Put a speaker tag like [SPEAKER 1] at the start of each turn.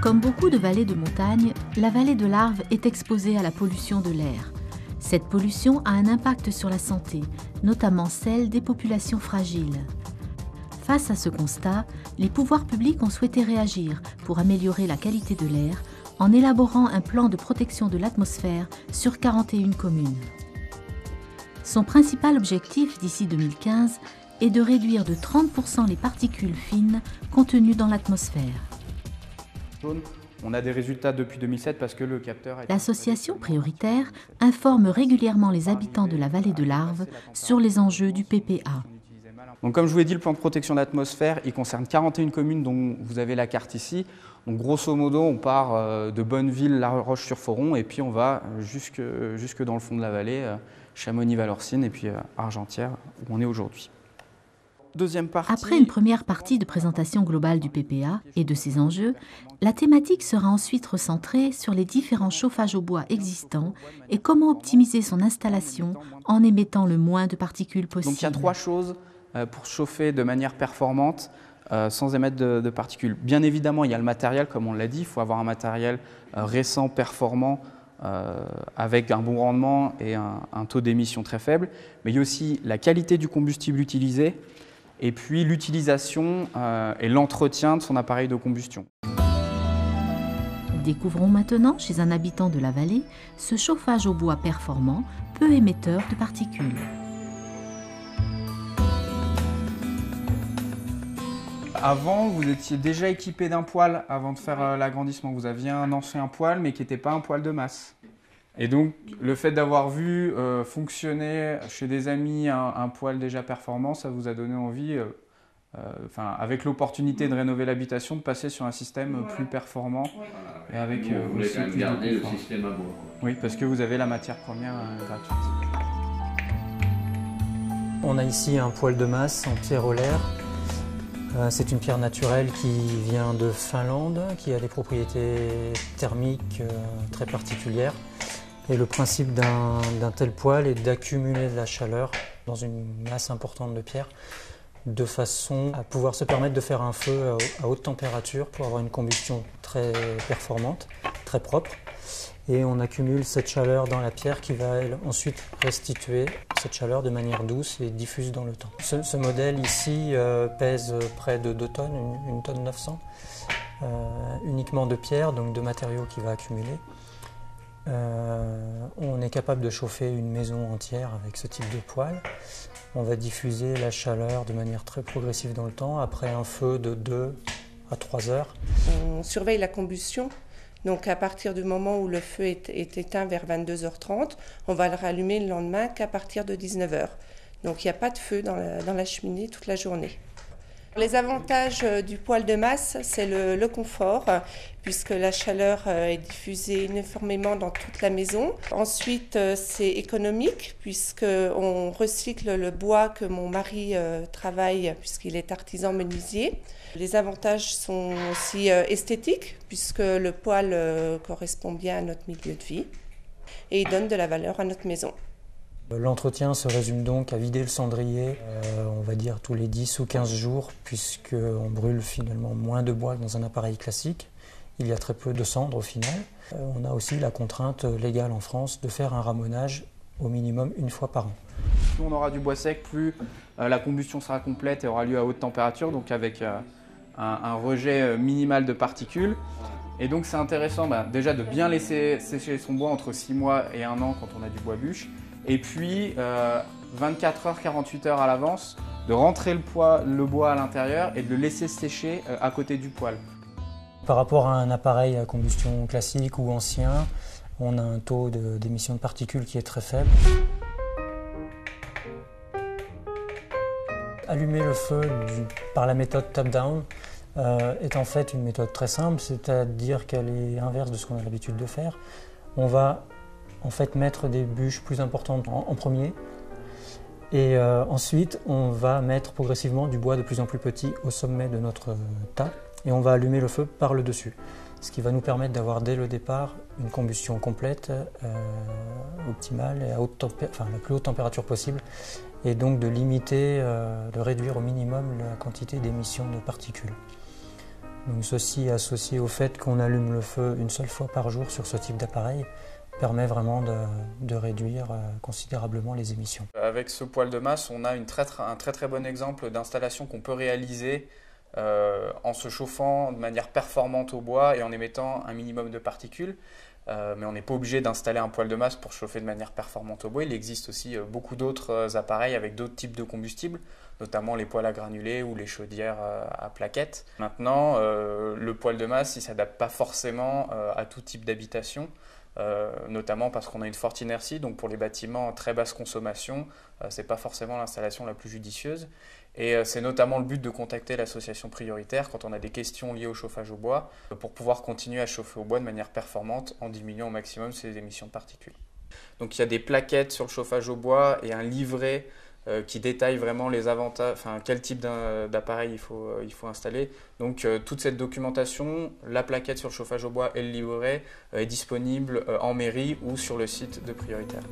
[SPEAKER 1] Comme beaucoup de vallées de montagne, la vallée de l'Arve est exposée à la pollution de l'air. Cette pollution a un impact sur la santé, notamment celle des populations fragiles. Face à ce constat, les pouvoirs publics ont souhaité réagir pour améliorer la qualité de l'air en élaborant un plan de protection de l'atmosphère sur 41 communes. Son principal objectif d'ici 2015 est de réduire de 30% les particules fines contenues dans l'atmosphère.
[SPEAKER 2] On a des résultats depuis 2007 parce que le capteur...
[SPEAKER 1] L'association prioritaire informe régulièrement les habitants de la vallée de l'Arve sur les enjeux du PPA.
[SPEAKER 2] Donc, comme je vous l'ai dit, le plan de protection de l'atmosphère, il concerne 41 communes dont vous avez la carte ici. Donc, grosso modo, on part de Bonneville, La Roche-sur-Foron et puis on va jusque dans le fond de la vallée, Chamonix-Valorcine et puis Argentière, où on est aujourd'hui. Deuxième partie.
[SPEAKER 1] Après une première partie de présentation globale du PPA et de ses enjeux, la thématique sera ensuite recentrée sur les différents chauffages au bois existants et comment optimiser son installation en émettant le moins de particules possible.
[SPEAKER 2] Donc il y a 3 choses pour chauffer de manière performante sans émettre de particules. Bien évidemment, il y a le matériel, comme on l'a dit, il faut avoir un matériel récent, performant, avec un bon rendement et un taux d'émission très faible. Mais il y a aussi la qualité du combustible utilisé, et puis l'utilisation et l'entretien de son appareil de combustion.
[SPEAKER 1] Découvrons maintenant, chez un habitant de la vallée, ce chauffage au bois performant, peu émetteur de particules.
[SPEAKER 2] Avant, vous étiez déjà équipé d'un poêle avant de faire l'agrandissement. Vous aviez un ancien poêle, mais qui n'était pas un poêle de masse. Et donc, le fait d'avoir vu fonctionner chez des amis un poêle déjà performant, ça vous a donné envie, avec l'opportunité de rénover l'habitation, de passer sur un système plus performant. Et avec
[SPEAKER 3] on voulait quand même garder le système à bois.
[SPEAKER 2] Oui, parce que vous avez la matière première gratuite.
[SPEAKER 4] On a ici un poêle de masse en pierre olaire. C'est une pierre naturelle qui vient de Finlande, qui a des propriétés thermiques très particulières. Et le principe d'un tel poêle est d'accumuler de la chaleur dans une masse importante de pierre, de façon à pouvoir se permettre de faire un feu à haute température pour avoir une combustion très performante, très propre. Et on accumule cette chaleur dans la pierre qui va ensuite restituer cette chaleur de manière douce et diffuse dans le temps. Ce modèle ici pèse près de 2 tonnes, 1 tonne 900, uniquement de pierre, donc de matériaux qu'il va accumuler. On est capable de chauffer une maison entière avec ce type de poêle. On va diffuser la chaleur de manière très progressive dans le temps, après un feu de 2 à 3 heures.
[SPEAKER 5] On surveille la combustion. Donc à partir du moment où le feu est éteint vers 22h30, on va le rallumer le lendemain qu'à partir de 19h. Donc il n'y a pas de feu dans la cheminée toute la journée. Les avantages du poêle de masse, c'est le confort, puisque la chaleur est diffusée uniformément dans toute la maison. Ensuite, c'est économique, puisqu'on recycle le bois que mon mari travaille, puisqu'il est artisan menuisier. Les avantages sont aussi esthétiques, puisque le poêle correspond bien à notre milieu de vie et il donne de la valeur à notre maison.
[SPEAKER 4] L'entretien se résume donc à vider le cendrier, on va dire tous les 10 ou 15 jours, puisqu'on brûle finalement moins de bois que dans un appareil classique. Il y a très peu de cendres au final. On a aussi la contrainte légale en France de faire un ramonage au minimum 1 fois par an.
[SPEAKER 2] Plus on aura du bois sec, plus la combustion sera complète et aura lieu à haute température, donc avec un rejet minimal de particules. Et donc c'est intéressant déjà de bien laisser sécher son bois entre 6 mois et 1 an quand on a du bois bûche. Et puis 24 heures, 48 heures à l'avance, de rentrer le bois à l'intérieur et de le laisser sécher à côté du poêle.
[SPEAKER 4] Par rapport à un appareil à combustion classique ou ancien, on a un taux d'émission de particules qui est très faible. Allumer le feu par la méthode top-down est en fait une méthode très simple, c'est-à-dire qu'elle est inverse de ce qu'on a l'habitude de faire. On va en fait mettre des bûches plus importantes en premier et ensuite on va mettre progressivement du bois de plus en plus petit au sommet de notre tas et on va allumer le feu par le dessus. ce qui va nous permettre d'avoir dès le départ une combustion complète, optimale et à la plus haute température possible, et donc de limiter, de réduire au minimum la quantité d'émissions de particules. Donc ceci associé au fait qu'on allume le feu une seule fois par jour sur ce type d'appareil permet vraiment de réduire considérablement les émissions.
[SPEAKER 2] Avec ce poêle de masse, on a un très bon exemple d'installation qu'on peut réaliser en se chauffant de manière performante au bois et en émettant un minimum de particules. Mais on n'est pas obligé d'installer un poêle de masse pour chauffer de manière performante au bois. Il existe aussi beaucoup d'autres appareils avec d'autres types de combustibles, notamment les poêles à granulés ou les chaudières à plaquettes. Maintenant, le poêle de masse, il ne s'adapte pas forcément à tout type d'habitation, notamment parce qu'on a une forte inertie, donc pour les bâtiments à très basse consommation, ce n'est pas forcément l'installation la plus judicieuse. Et c'est notamment le but de contacter l'association prioritaire quand on a des questions liées au chauffage au bois, pour pouvoir continuer à chauffer au bois de manière performante en diminuant au maximum ses émissions de particules. Donc il y a des plaquettes sur le chauffage au bois et un livret qui détaille vraiment les avantages, quel type d'appareil il faut installer. Donc toute cette documentation, la plaquette sur le chauffage au bois et le livret est disponible en mairie ou sur le site de prioritaire.